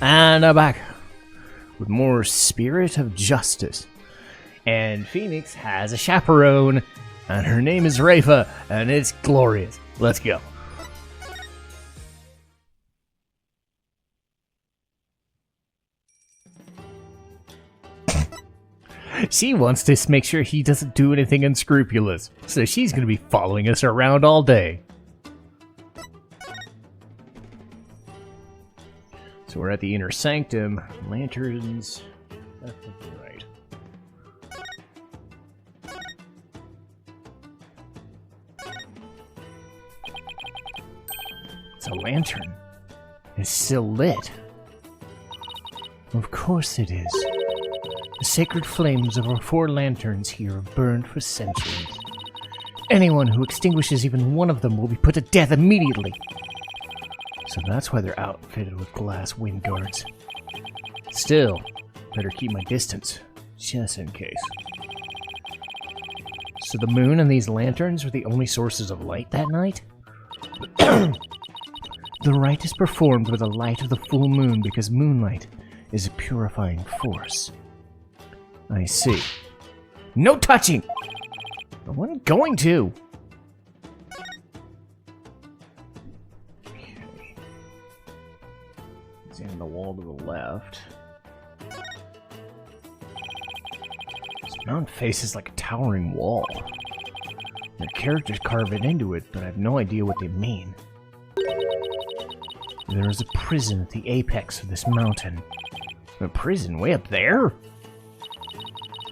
And I'm back with more Spirit of Justice. And Phoenix has a chaperone, and her name is Rayfa, and it's glorious. Let's go. She wants to make sure he doesn't do anything unscrupulous, so she's going to be following us around all day. So we're at the inner sanctum. Lanterns left and right. It's a lantern. It's still lit. Of course it is. The sacred flames of our 4 lanterns here have burned for centuries. Anyone who extinguishes even one of them will be put to death immediately. So that's why they're outfitted with glass wind guards. Still, better keep my distance, just in case. So the moon and these lanterns were the only sources of light that night? The rite is performed with the light of the full moon because moonlight is a purifying force. I see. No touching! I wasn't going to! Examine the wall to the left. This mountain faces like a towering wall. The characters carve it into it, but I have no idea what they mean. There is a prison at the apex of this mountain. A prison way up there?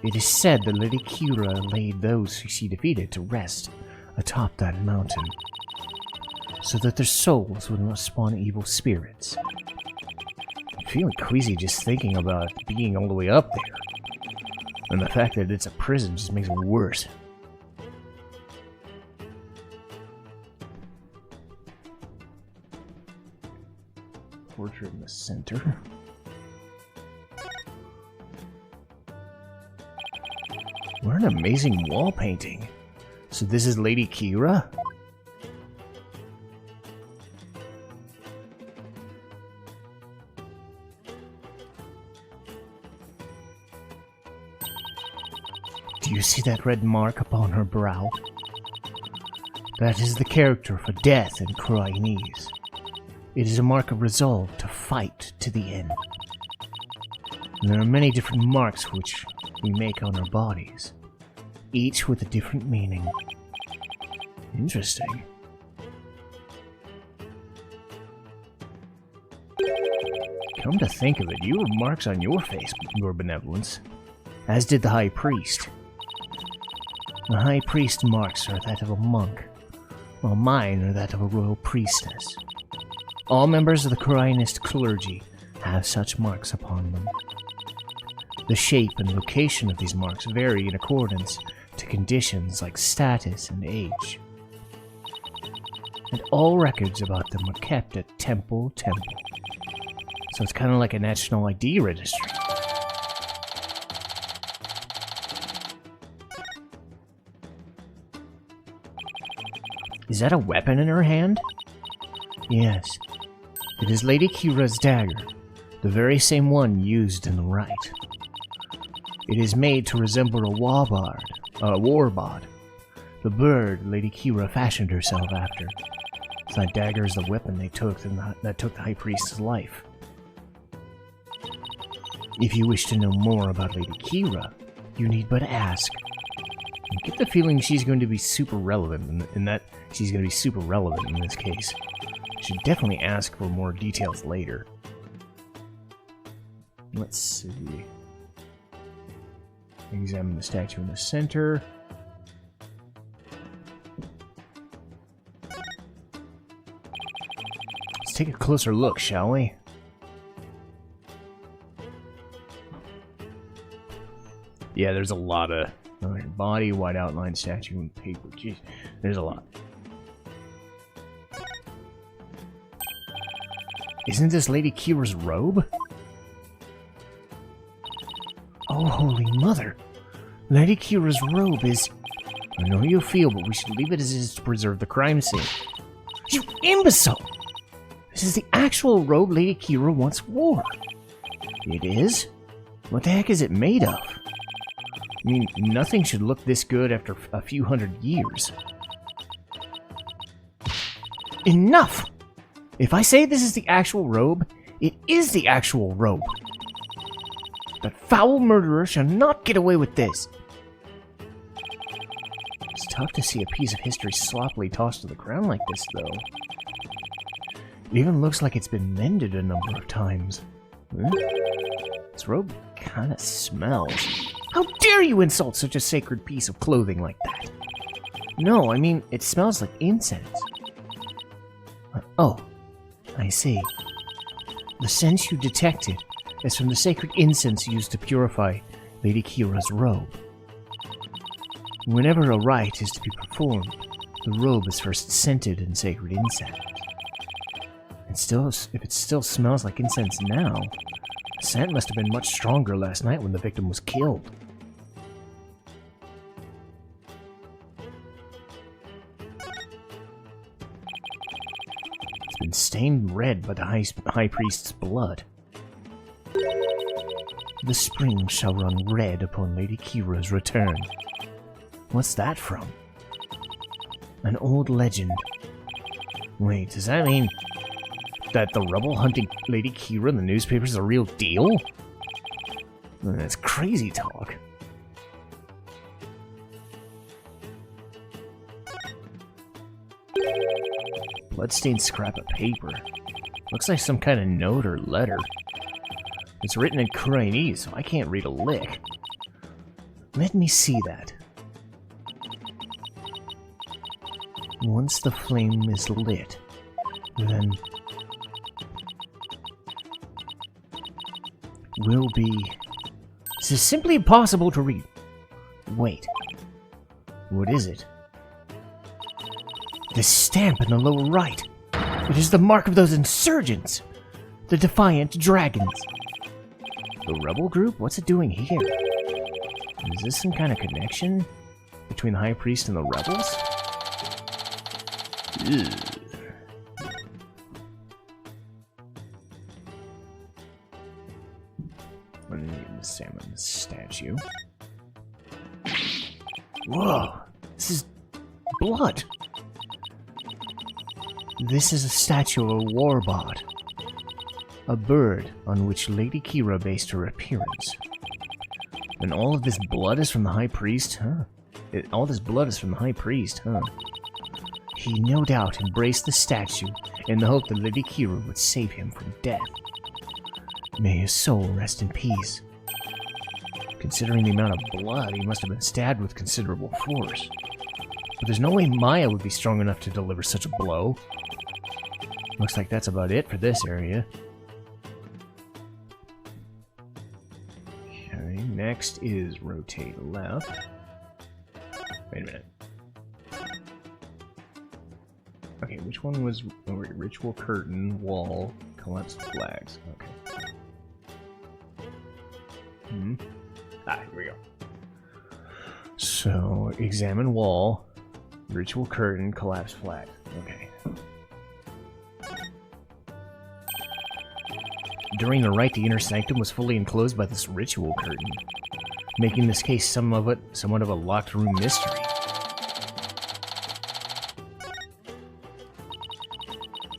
It is said that Lady Kira laid those who she defeated to rest atop that mountain, so that their souls would not spawn evil spirits. I'm feeling queasy just thinking about being all the way up there, and the fact that it's a prison just makes it worse. Portrait in the center. What an amazing wall painting. So this is Lady Kira? Do you see that red mark upon her brow? That is the character for death in Koreanese. It is a mark of resolve to fight to the end. And there are many different marks which we make on our bodies, each with a different meaning. Interesting. Come to think of it, you have marks on your face, Your Benevolence, as did the High Priest. The High Priest marks are that of a monk, while mine are that of a royal priestess. All members of the Koreanist clergy have such marks upon them. The shape and location of these marks vary in accordance to conditions like status and age. And all records about them are kept at Temple. So it's kind of like a national ID registry. Is that a weapon in her hand? Yes. It is Lady Kira's dagger, the very same one used in the rite. It is made to resemble a warbod, the bird Lady Kira fashioned herself after. So that dagger is the weapon that took the High Priest's life. If you wish to know more about Lady Kira, you need but ask. I get the feeling she's going to be super relevant, in that she's going to be super relevant in this case. Should definitely ask for more details later. Let's see. Examine the statue in the center. Let's take a closer look, shall we? Yeah, there's a lot of body, white outline, statue, and paper. Jeez, there's a lot. Isn't this Lady Kira's robe? Oh, Holy Mother! Lady Kira's robe is... I know how you feel, but we should leave it as is to preserve the crime scene. You imbecile! This is the actual robe Lady Kira once wore. It is? What the heck is it made of? I mean, nothing should look this good after a few hundred years. Enough! If I say this is the actual robe, it is the actual robe. That foul murderer shall not get away with this. It's tough to see a piece of history sloppily tossed to the ground like this, though. It even looks like it's been mended a number of times. This robe kinda smells. How dare you insult such a sacred piece of clothing like that? No, I mean, it smells like incense. Oh, I see. The scent you detected is from the sacred incense used to purify Lady Kira's robe. Whenever a rite is to be performed, the robe is first scented in sacred incense. If it still smells like incense now, the scent must have been much stronger last night when the victim was killed. It's been stained red by the high priest's blood. The spring shall run red upon Lady Kira's return. What's that from? An old legend. Wait, does that mean that the rubble hunting Lady Kira in the newspapers is a real deal? That's crazy talk. Bloodstained scrap of paper. Looks like some kind of note or letter. It's written in Koreanese, so I can't read a lick. Let me see that. Once the flame is lit, then will be... This is simply impossible to read. Wait. What is it? This stamp in the lower right. It is the mark of those insurgents. The Defiant Dragons. The rebel group? What's it doing here? Is this some kind of connection between the High Priest and the rebels? Ugh. I'm gonna need the salmon statue. Whoa! This is blood! This is a statue of a warbot. A bird on which Lady Kira based her appearance. And all of this blood is from the High Priest, huh? All this blood is from the High Priest, huh? He no doubt embraced the statue in the hope that Lady Kira would save him from death. May his soul rest in peace. Considering the amount of blood, he must have been stabbed with considerable force. But there's no way Maya would be strong enough to deliver such a blow. Looks like that's about it for this area. Okay, next is rotate left. Wait a minute. Okay, which one was ritual curtain, wall, collapsed flags? Okay. Ah, here we go. So, examine wall, ritual curtain, collapsed flag. Okay. During the rite, the inner sanctum was fully enclosed by this ritual curtain, making this case somewhat of a locked room mystery.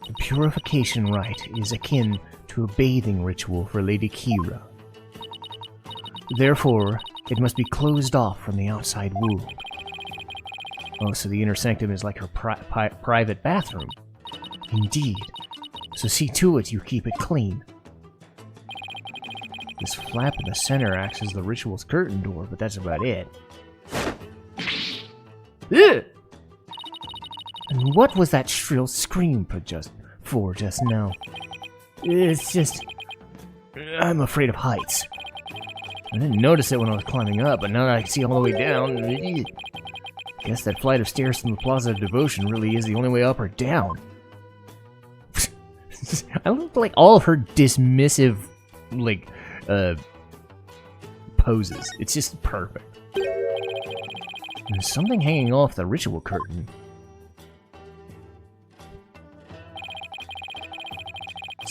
The purification rite is akin to a bathing ritual for Lady Kira. Therefore, it must be closed off from the outside world. Oh, so the inner sanctum is like her private bathroom. Indeed. So see to it you keep it clean. This flap in the center acts as the ritual's curtain door, but that's about it. Ugh! And what was that shrill scream for just now? It's just... I'm afraid of heights. I didn't notice it when I was climbing up, but now that I can see all the way down... I guess that flight of stairs from the Plaza of Devotion really is the only way up or down. I look like all of her dismissive, like... poses. It's just perfect. There's something hanging off the ritual curtain.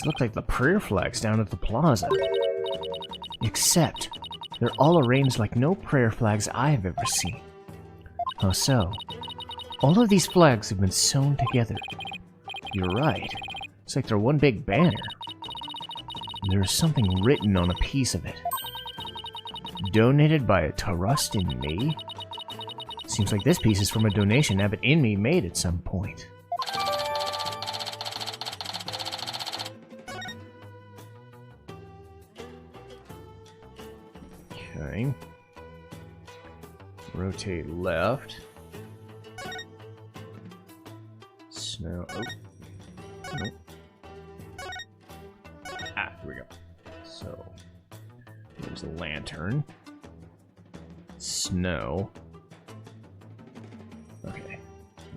look like the prayer flags down at the plaza. Except, they're all arranged like no prayer flags I have ever seen. How so? All of these flags have been sewn together. You're right. It's like they're one big banner. There's something written on a piece of it. Donated by a trust in me? Seems like this piece is from a donation Abbott in me made at some point. Okay. Rotate left. Snow. Oh. Nope. Ah, here we go. So, there's a lantern. Snow. Okay.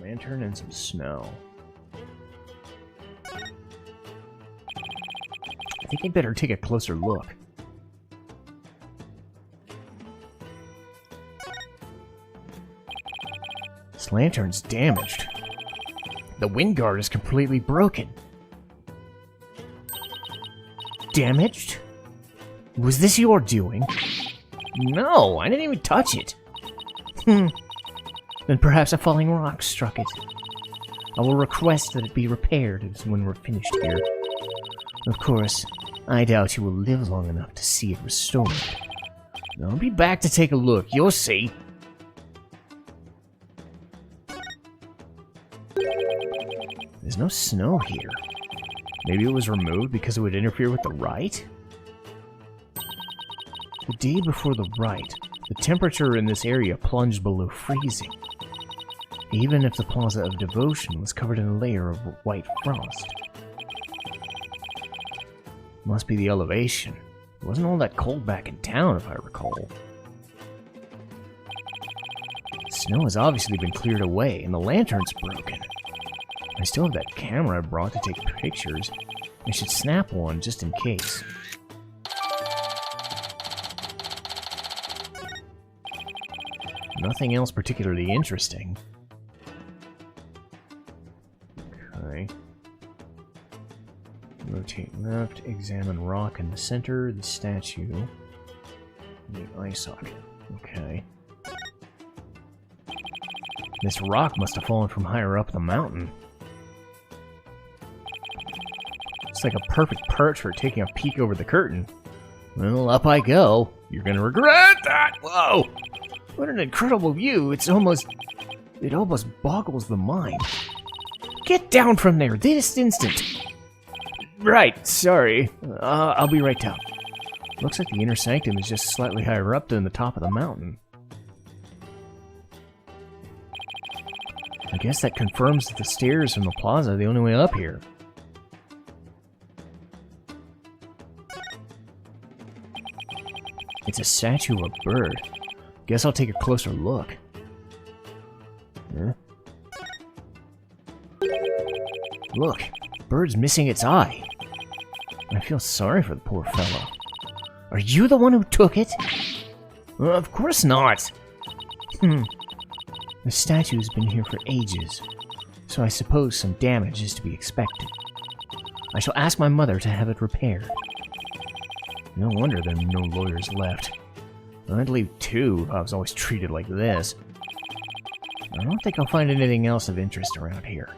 Lantern and some snow. I think I better take a closer look. This lantern's damaged. The wind guard is completely broken. Damaged? Was this your doing? No, I didn't even touch it. Then perhaps a falling rock struck it. I will request that it be repaired when we're finished here. Of course, I doubt you will live long enough to see it restored. I'll be back to take a look, you'll see. There's no snow here. Maybe it was removed because it would interfere with the rite? The day before the rite, the temperature in this area plunged below freezing. Even if the Plaza of Devotion was covered in a layer of white frost. Must be the elevation. It wasn't all that cold back in town, if I recall. Snow has obviously been cleared away, and the lantern's broken. I still have that camera I brought to take pictures. I should snap one just in case. Nothing else particularly interesting. Okay. Rotate left, examine rock in the center, the statue, and the eye socket. Okay. This rock must have fallen from higher up the mountain. It's like a perfect perch for taking a peek over the curtain. Well, up I go. You're gonna regret that! Whoa! What an incredible view! It almost boggles the mind. Get down from there, this instant! Right, sorry. I'll be right down. Looks like the inner sanctum is just slightly higher up than the top of the mountain. I guess that confirms that the stairs from the plaza are the only way up here. It's a statue of a bird. Guess I'll take a closer look. Huh? Look, the bird's missing its eye. I feel sorry for the poor fellow. Are you the one who took it? Of course not. The statue's been here for ages, so I suppose some damage is to be expected. I shall ask my mother to have it repaired. No wonder there are no lawyers left. I'd leave too if I was always treated like this. I don't think I'll find anything else of interest around here.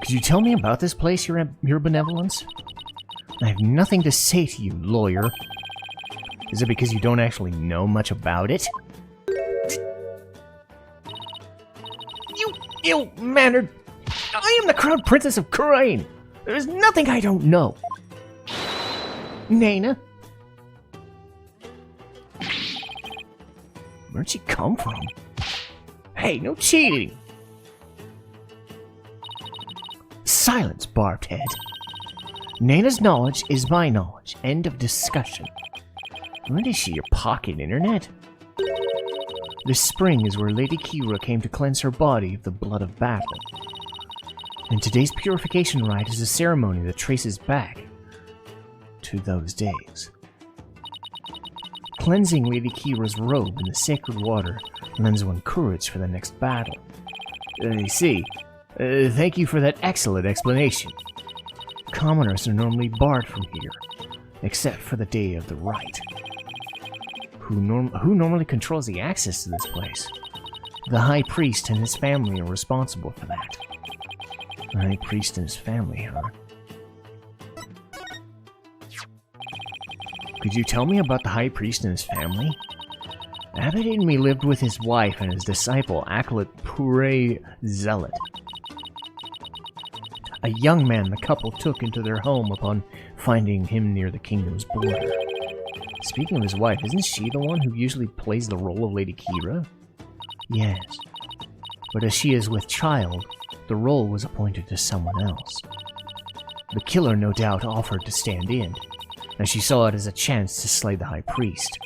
Could you tell me about this place, your benevolence? I have nothing to say to you, lawyer. Is it because you don't actually know much about it? You ill-mannered... I am the crown princess of Kurain! There is nothing I don't know! Nana? Where'd she come from? Hey, no cheating! Silence, barbed head. Nana's knowledge is my knowledge. End of discussion. What is she, your pocket internet? This spring is where Lady Kira came to cleanse her body of the blood of battle. And today's purification rite is a ceremony that traces back to those days. Cleansing Lady Kira's robe in the sacred water lends one courage for the next battle. I see. Thank you for that excellent explanation. Commoners are normally barred from here, except for the day of the Rite. Who normally controls the access to this place? The High Priest and his family are responsible for that. The High Priest and his family, huh? Could you tell me about the High Priest and his family? Abbot Inmi lived with his wife and his disciple, Acolyte Pure Zealot. A young man the couple took into their home upon finding him near the kingdom's border. Speaking of his wife, isn't she the one who usually plays the role of Lady Kira? Yes. But as she is with child, the role was appointed to someone else. The killer no doubt offered to stand in, as she saw it as a chance to slay the High Priest.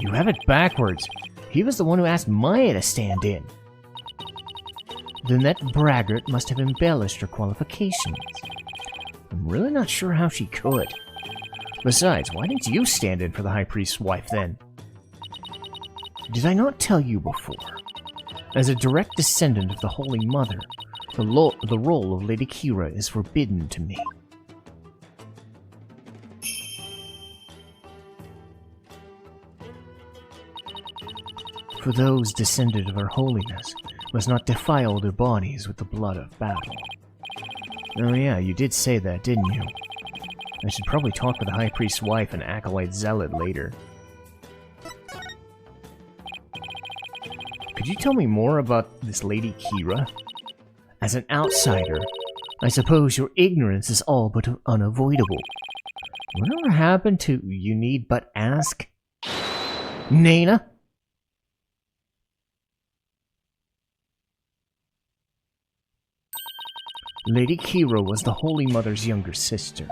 You have it backwards. He was the one who asked Maya to stand in. Then that braggart must have embellished her qualifications. I'm really not sure how she could. Besides, why didn't you stand in for the High Priest's wife then? Did I not tell you before? As a direct descendant of the Holy Mother, the role of Lady Kira is forbidden to me. For those descended of her holiness must not defile their bodies with the blood of battle. Oh yeah, you did say that, didn't you? I should probably talk with the High Priest's wife and Acolyte Zealot later. Could you tell me more about this Lady Kira? As an outsider, I suppose your ignorance is all but unavoidable. Whatever happened to you need but ask? Nana? Lady Kira was the Holy Mother's younger sister.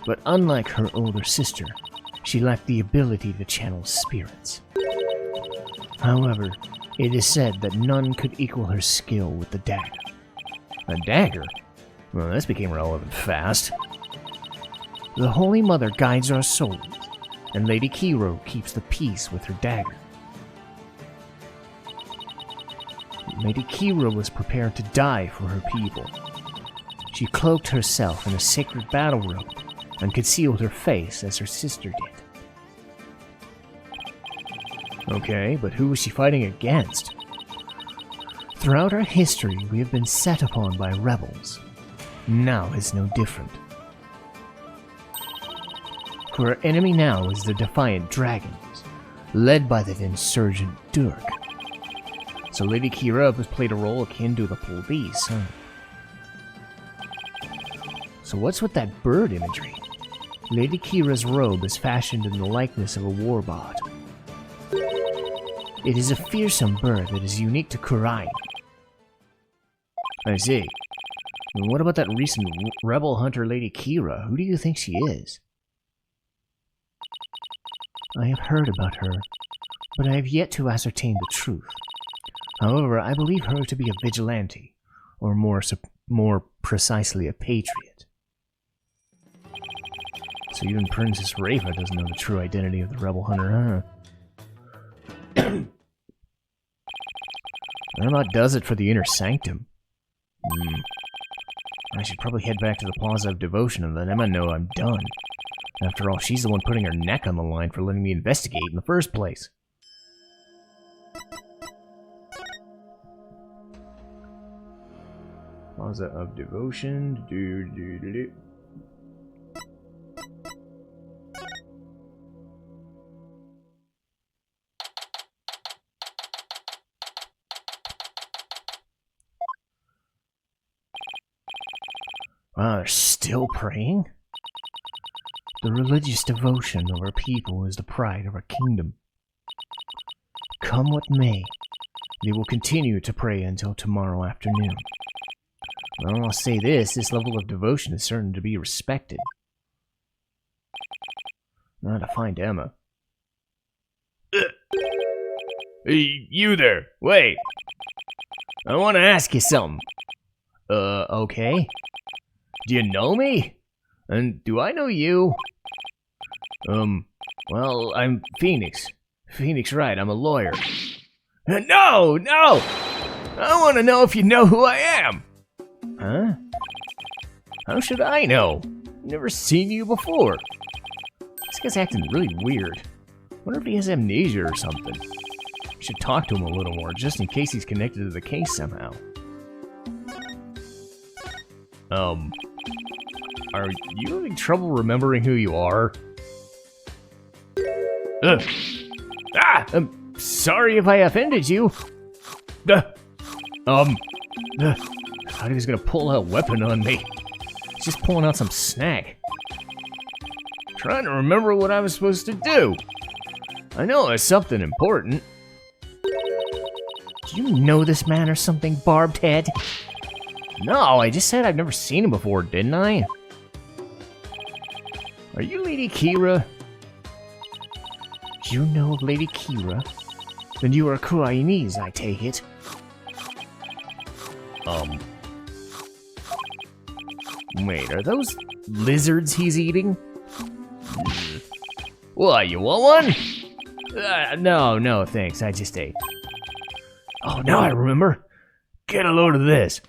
But unlike her older sister, she lacked the ability to channel spirits. However, it is said that none could equal her skill with the dagger. A dagger? Well, this became relevant fast. The Holy Mother guides our souls, and Lady Kira keeps the peace with her dagger. Lady Kira was prepared to die for her people. She cloaked herself in a sacred battle robe and concealed her face as her sister did. Okay, but who was she fighting against? Throughout our history, we have been set upon by rebels. Now is no different. For our enemy now is the Defiant Dragons, led by the insurgent Dirk. So Lady Kira has played a role akin to the police, huh? So what's with that bird imagery? Lady Kira's robe is fashioned in the likeness of a warbot. It is a fearsome bird that is unique to Kurai. I see. And what about that recent rebel hunter Lady Kira? Who do you think she is? I have heard about her, but I have yet to ascertain the truth. However, I believe her to be a vigilante, or more precisely a patriot. So even Princess Rayfa doesn't know the true identity of the rebel hunter, huh? That about does it for the Inner Sanctum. I should probably head back to the Plaza of Devotion and let Emma know I'm done. After all, she's the one putting her neck on the line for letting me investigate in the first place. Plaza of Devotion. Wow, they're still praying? The religious devotion of our people is the pride of our kingdom. Come what may, they will continue to pray until tomorrow afternoon. Well, I'll say this level of devotion is certain to be respected. Now to find Emma. Hey, you there, wait! I want to ask you something. Okay? Do you know me? And do I know you? Well, I'm Phoenix. Phoenix Wright, I'm a lawyer. No! No! I want to know if you know who I am! Huh? How should I know? Never seen you before. This guy's acting really weird. Wonder if he has amnesia or something. Should talk to him a little more, just in case he's connected to the case somehow. Are you having trouble remembering who you are? I'm sorry if I offended you. Thought he was gonna pull out a weapon on me. He's just pulling out some snack. Trying to remember what I was supposed to do. I know it's something important. Do you know this man or something, Barbed Head? No, I just said I've never seen him before, didn't I? Are you Lady Kira? You know of Lady Kira? Then you are Kuainese, I take it. Wait, are those lizards he's eating? What, you want one? No, thanks, I just ate. Oh, now I remember. Get a load of this.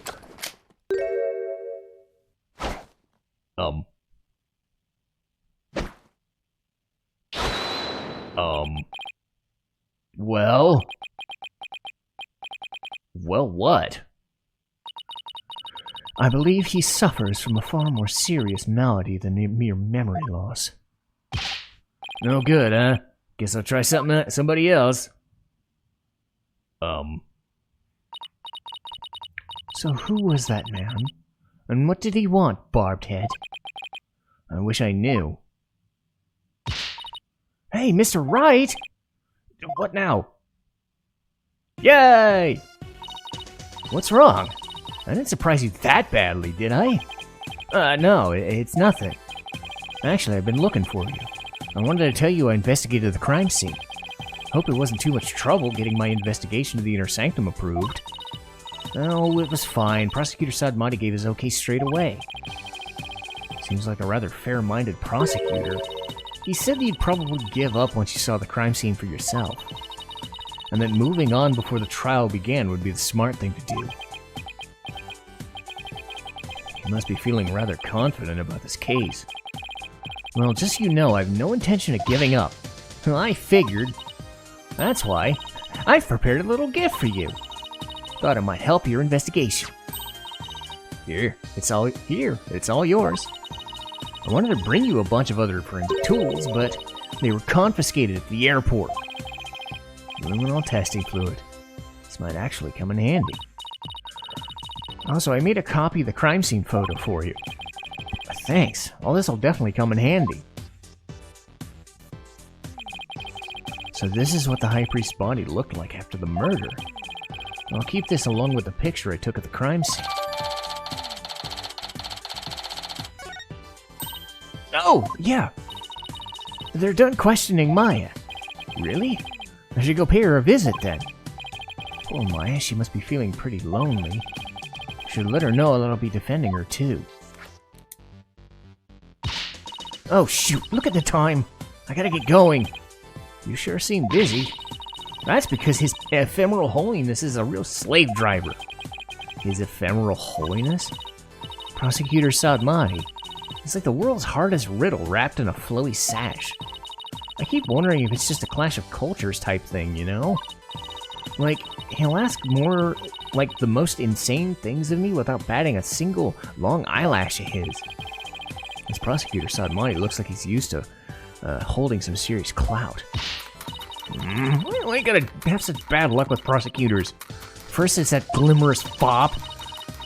Well, what? I believe he suffers from a far more serious malady than mere memory loss. No good, huh? Guess I'll try somebody else. So who was that man? And what did he want, Barbed Head? I wish I knew. Hey, Mr. Wright! What now? Yay! What's wrong? I didn't surprise you that badly, did I? No, it's nothing. Actually, I've been looking for you. I wanted to tell you I investigated the crime scene. Hope it wasn't too much trouble getting my investigation of the Inner Sanctum approved. Oh, it was fine. Prosecutor Sadmati gave his okay straight away. Seems like a rather fair-minded prosecutor. He said that you'd probably give up once you saw the crime scene for yourself. And that moving on before the trial began would be the smart thing to do. You must be feeling rather confident about this case. Well, just so you know, I have no intention of giving up. Well, I figured. That's why I've prepared a little gift for you. Thought it might help your investigation. Here, it's all yours. I wanted to bring you a bunch of other forensic tools, but they were confiscated at the airport. Luminol testing fluid. This might actually come in handy. Also, I made a copy of the crime scene photo for you. Thanks. All this will definitely come in handy. So this is what the High Priest's body looked like after the murder. I'll keep this along with the picture I took of the crime scene. Oh, yeah. They're done questioning Maya. Really? I should go pay her a visit then. Poor Maya, she must be feeling pretty lonely. Should let her know that I'll be defending her too. Oh shoot, look at the time. I gotta get going. You sure seem busy. That's because his ephemeral holiness is a real slave driver. His ephemeral holiness? Prosecutor Sadmati. It's like the world's hardest riddle wrapped in a flowy sash. I keep wondering if it's just a clash of cultures type thing, you know? Like, he'll ask more, like, the most insane things of me without batting a single long eyelash of his. This prosecutor Sadmati looks like he's used to holding some serious clout. Why you gotta have such bad luck with prosecutors? First it's that glimmerous fop.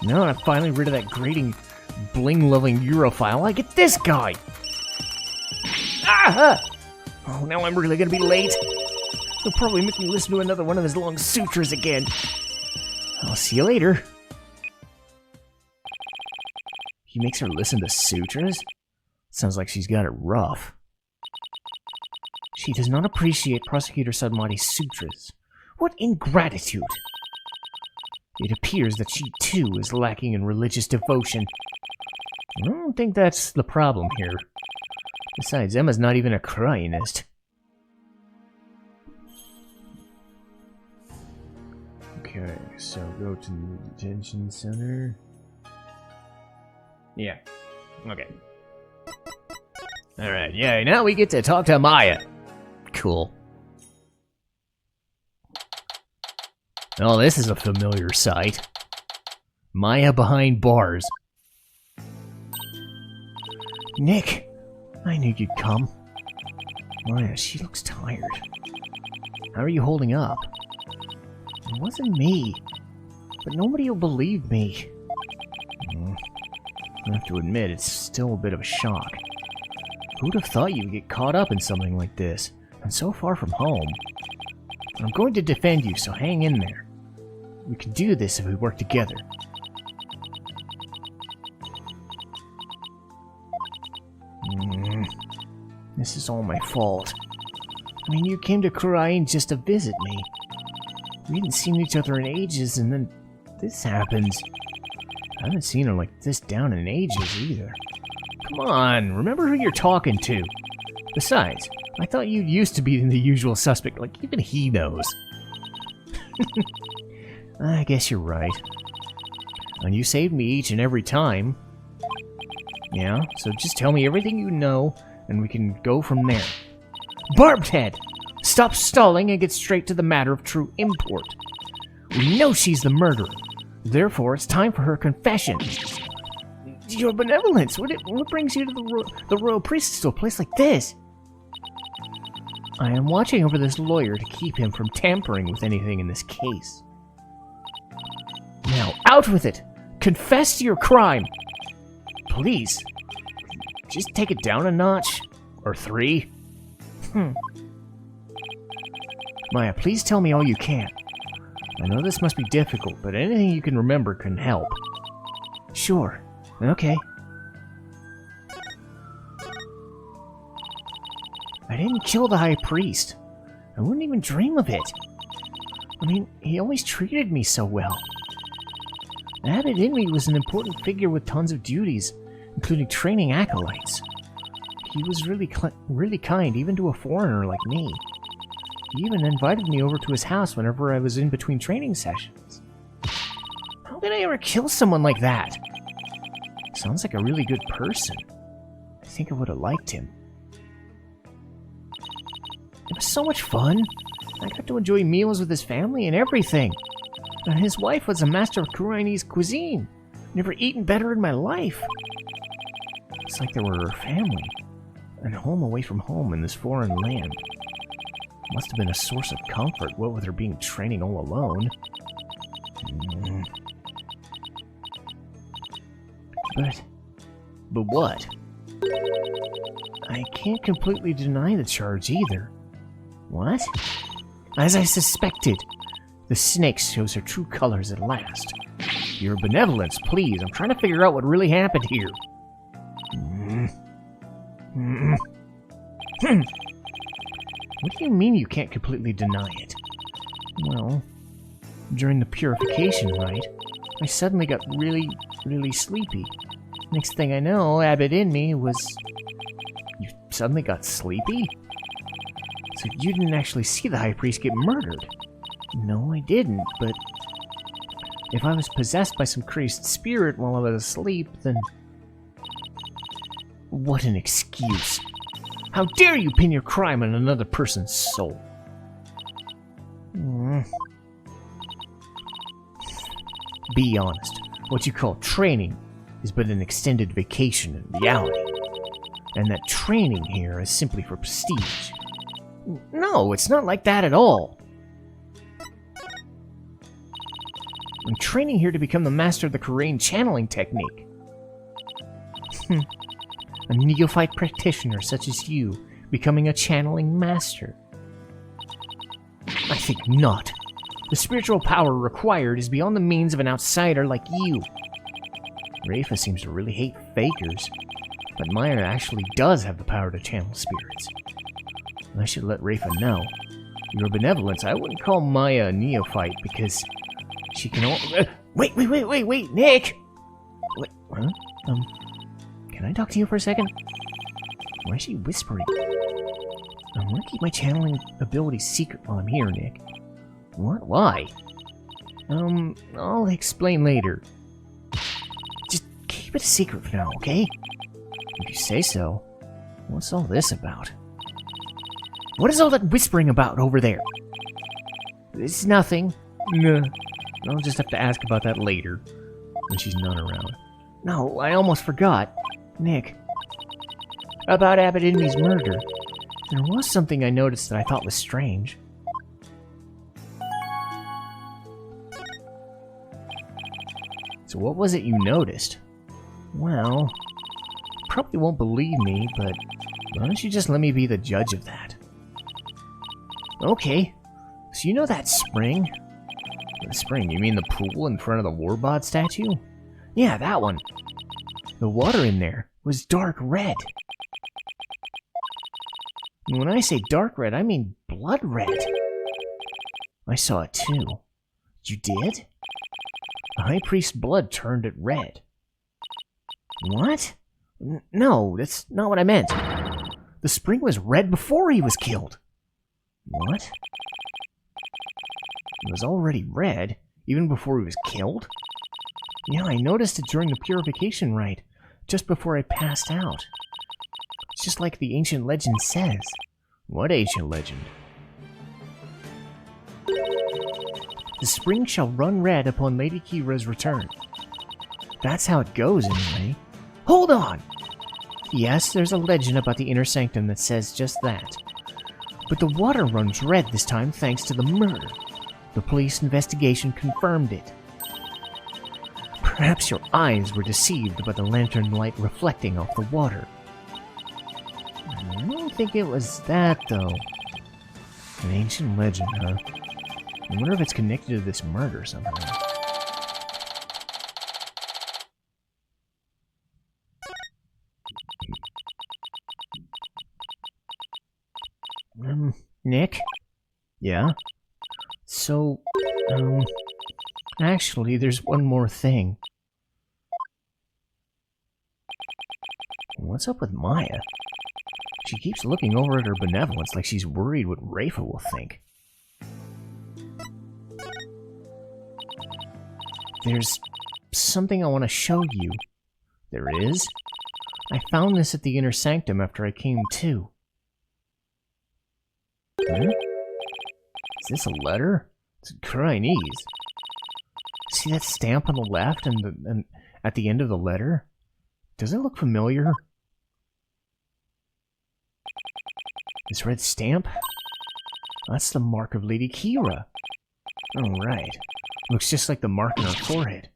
Now I'm finally rid of that grating, bling-loving Europhile. I get this guy! Ah! Oh, now I'm really gonna be late. He'll probably make me listen to another one of his long sutras again. I'll see you later. He makes her listen to sutras? Sounds like she's got it rough. She does not appreciate Prosecutor Sadmati's sutras. What ingratitude! It appears that she too is lacking in religious devotion. I don't think that's the problem here. Besides, Emma's not even a cryinist. Okay, so go to the detention center. Yeah. Okay. Alright, yeah, now we get to talk to Maya. Cool. Oh, this is a familiar sight. Maya behind bars. Nick, I knew you'd come. Maya, she looks tired. How are you holding up? It wasn't me, but nobody will believe me. I have to admit, it's still a bit of a shock. Who'd have thought you'd get caught up in something like this, and so far from home? I'm going to defend you, so hang in there. We can do this if we work together. This is all my fault. I mean, you came to Kurain just to visit me. We hadn't seen each other in ages, and then this happens. I haven't seen her like this down in ages either. Come on, remember who you're talking to. Besides, I thought you used to be the usual suspect, like even he knows. I guess you're right. And you saved me each and every time. Yeah, so just tell me everything you know, and we can go from there. Barbed Head! Stop stalling and get straight to the matter of true import. We know she's the murderer. Therefore, it's time for her confession. Your benevolence! What brings you to the royal priestess to a place like this? I am watching over this lawyer to keep him from tampering with anything in this case. Now, out with it! Confess to your crime! Please. Just take it down a notch. Or 3. Maya, please tell me all you can. I know this must be difficult, but anything you can remember can help. Sure. Okay. I didn't kill the High Priest. I wouldn't even dream of it. I mean, he always treated me so well. Abbot Inmee was an important figure with tons of duties, including training acolytes. He was really kind, even to a foreigner like me. He even invited me over to his house whenever I was in between training sessions. How could I ever kill someone like that? Sounds like a really good person. I think I would have liked him. It was so much fun. I got to enjoy meals with his family and everything. And his wife was a master of Kurainese cuisine. Never eaten better in my life. It's like they were her family. And home away from home in this foreign land. Must have been a source of comfort, what with her being training all alone. But what? I can't completely deny the charge either. What? As I suspected, the snake shows her true colors at last. Your benevolence, please. I'm trying to figure out what really happened here. What do you mean you can't completely deny it? Well, during the purification rite, I suddenly got really, really sleepy. Next thing I know, Abbot Inmee was... You suddenly got sleepy? So you didn't actually see the High Priest get murdered? No, I didn't, but... If I was possessed by some crazed spirit while I was asleep, then... What an excuse. How dare you pin your crime on another person's soul? Be honest. What you call training is but an extended vacation in reality. And that training here is simply for prestige. No, it's not like that at all. I'm training here to become the master of the Kurain channeling technique. A neophyte practitioner such as you becoming a channeling master. I think not. The spiritual power required is beyond the means of an outsider like you. Rayfa seems to really hate fakers, but Maya actually does have the power to channel spirits. I should let Rayfa know. Your benevolence, I wouldn't call Maya a neophyte because she can Wait, Nick! Wait, huh? Can I talk to you for a second? Why is she whispering? I want to keep my channeling ability secret while I'm here, Nick. What? Why? I'll explain later. Just keep it a secret for now, okay? If you say so. What's all this about? What is all that whispering about over there? It's nothing. Nah. I'll just have to ask about that later, when she's not around. No, I almost forgot. Nick. About Abbott Indy's murder. There was something I noticed that I thought was strange. So what was it you noticed? Well, you probably won't believe me, but why don't you just let me be the judge of that? Okay, so you know that spring? The spring, you mean the pool in front of the Warbot statue? Yeah, that one. The water in there was dark red. And when I say dark red, I mean blood red. I saw it too. You did? The High Priest's blood turned it red. What? No, that's not what I meant. The spring was red before he was killed. What? It was already red, even before he was killed? Yeah, I noticed it during the purification rite, just before I passed out. It's just like the ancient legend says. What ancient legend? The spring shall run red upon Lady Kira's return. That's how it goes, anyway. Hold on! Yes, there's a legend about the inner sanctum that says just that. But the water runs red this time thanks to the murder. The police investigation confirmed it. Perhaps your eyes were deceived by the lantern light reflecting off the water. I don't think it was that, though. An ancient legend, huh? I wonder if it's connected to this murder somehow. Nick? Yeah? So, actually, there's one more thing. What's up with Maya? She keeps looking over at her benevolence like she's worried what Rayfa will think. There's something I want to show you. There is? I found this at the inner sanctum after I came to. Huh? Is this a letter? It's in Chinese. See that stamp on the left and at the end of the letter? Does it look familiar? This red stamp? That's the mark of Lady Kira. Oh, right. Looks just like the mark on her forehead.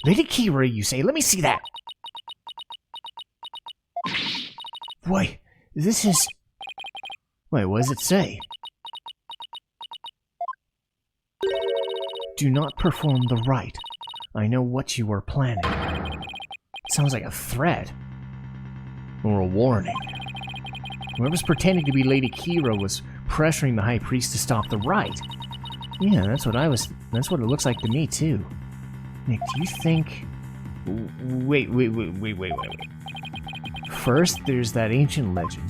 Lady Kira, you say? Let me see that! Wait, this is... Wait, what does it say? Do not perform the rite. I know what you are planning. It sounds like a threat. Or a warning. Whoever's pretending to be Lady Kira was pressuring the High Priest to stop the rite. Yeah, that's what it looks like to me, too. Nick, do you think... Wait. First, there's that ancient legend.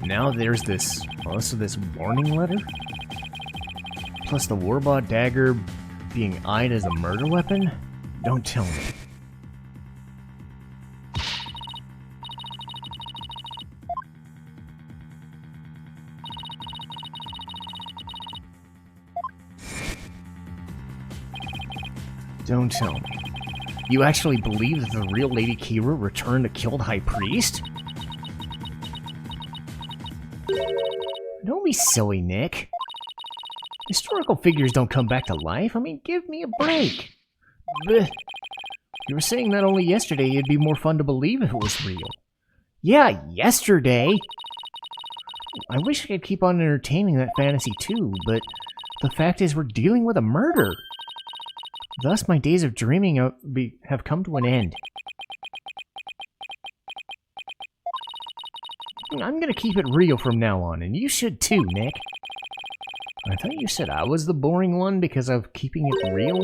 Now there's this... Also this warning letter? Plus the Warbot dagger being eyed as a murder weapon? Don't tell me. Don't tell me. You actually believe that the real Lady Kira returned to kill the High Priest? Don't be silly, Nick. Historical figures don't come back to life. I mean, give me a break. Blech. You were saying that only yesterday it'd be more fun to believe if it was real. Yeah, yesterday! I wish I could keep on entertaining that fantasy too, but the fact is we're dealing with a murder. Thus, my days of dreaming have come to an end. I'm gonna keep it real from now on, and you should too, Nick. I thought you said I was the boring one because of keeping it real?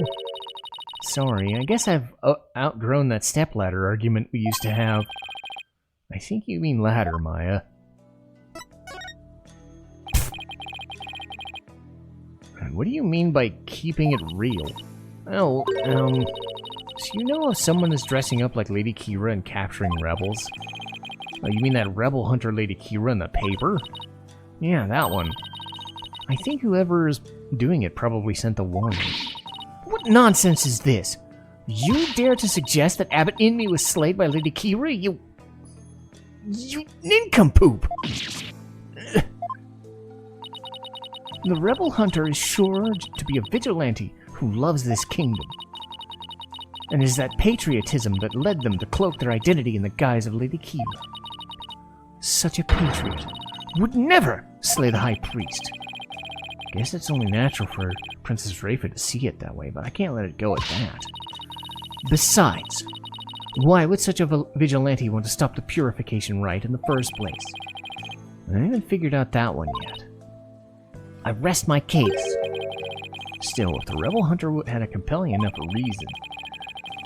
Sorry, I guess I've outgrown that stepladder argument we used to have. I think you mean ladder, Maya. What do you mean by keeping it real? Oh, so you know if someone is dressing up like Lady Kira and capturing rebels? Oh, you mean that rebel hunter Lady Kira in the paper? Yeah, that one. I think whoever is doing it probably sent the warning. What nonsense is this? You dare to suggest that Abbot Inmi was slayed by Lady Kira? You nincompoop! The rebel hunter is sure to be a vigilante who loves this kingdom. And it is that patriotism that led them to cloak their identity in the guise of Lady Kira. Such a patriot would never slay the High Priest. Guess it's only natural for Princess Rayfa to see it that way, but I can't let it go at that. Besides, why would such a vigilante want to stop the purification rite in the first place? I haven't figured out that one yet. I rest my case. Still, if the rebel hunter had a compelling enough reason,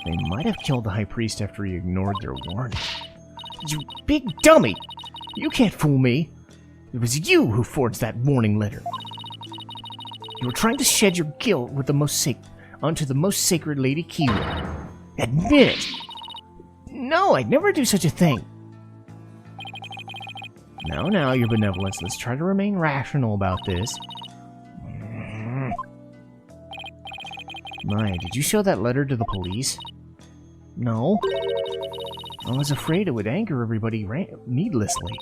they might have killed the High Priest after he ignored their warning. You big dummy! You can't fool me! It was you who forged that warning letter. You were trying to shed your guilt with onto the most sacred Lady Kira. Admit it! No, I'd never do such a thing. Now, your benevolence, let's try to remain rational about this. Maya, did you show that letter to the police? No. I was afraid it would anger everybody needlessly.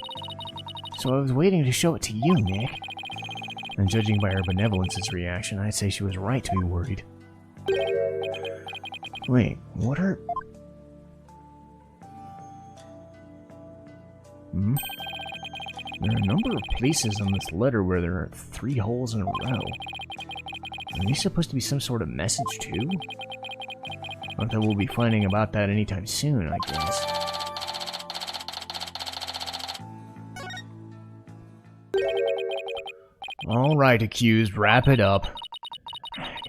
So I was waiting to show it to you, Nick. And judging by her benevolence's reaction, I'd say she was right to be worried. Wait, what are... There are a number of places on this letter where there are 3 holes in a row. Are these supposed to be some sort of message, too? Not that we'll be finding about that anytime soon, I guess. Alright, accused, wrap it up.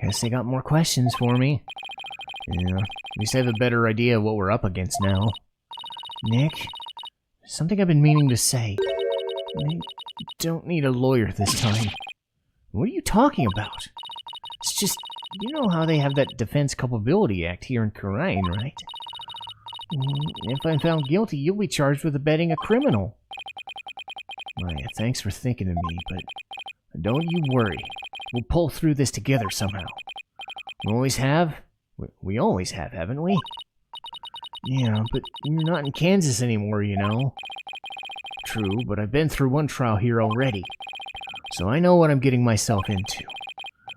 Guess they got more questions for me. Yeah, at least I have a better idea of what we're up against now. Nick, something I've been meaning to say. I don't need a lawyer this time. What are you talking about? It's just, you know how they have that Defense Culpability Act here in Kurain, right? If I'm found guilty, you'll be charged with abetting a criminal. Maya, thanks for thinking of me, but don't you worry. We'll pull through this together somehow. We always have? We always have, haven't we? Yeah, but we're not in Kansas anymore, you know. True, but I've been through one trial here already. So I know what I'm getting myself into.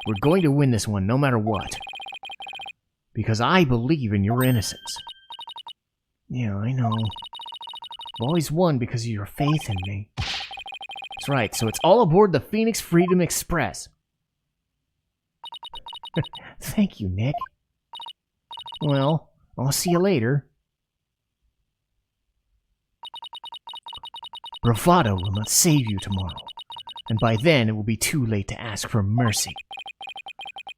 We're going to win this one no matter what. Because I believe in your innocence. Yeah, I know. I've always won because of your faith in me. That's right, so it's all aboard the Phoenix Freedom Express. Thank you, Nick. Well, I'll see you later. Bravado will not save you tomorrow, and by then it will be too late to ask for mercy.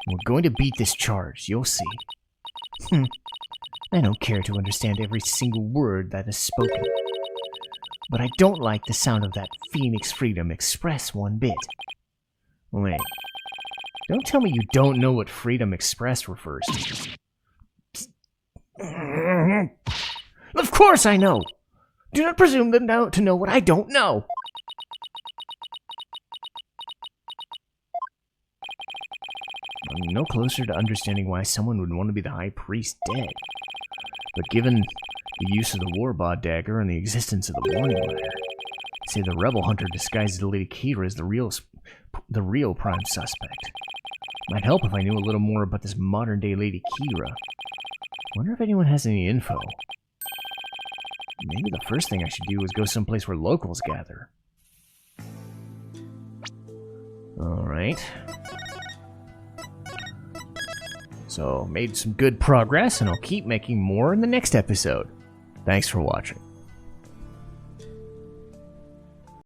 We're going to beat this charge, you'll see. I don't care to understand every single word that is spoken, but I don't like the sound of that Phoenix Freedom Express one bit. Wait, don't tell me you don't know what Freedom Express refers to. Of course I know! Do not presume to know what I don't know! I'm no closer to understanding why someone would want to be the High Priest dead. But given the use of the Warbod dagger and the existence of the warning letter, I'd say the rebel hunter disguised as Lady Kira is the real prime suspect. Might help if I knew a little more about this modern-day Lady Kira. Wonder if anyone has any info. Maybe the first thing I should do is go someplace where locals gather. Alright. So, made some good progress, and I'll keep making more in the next episode. Thanks for watching.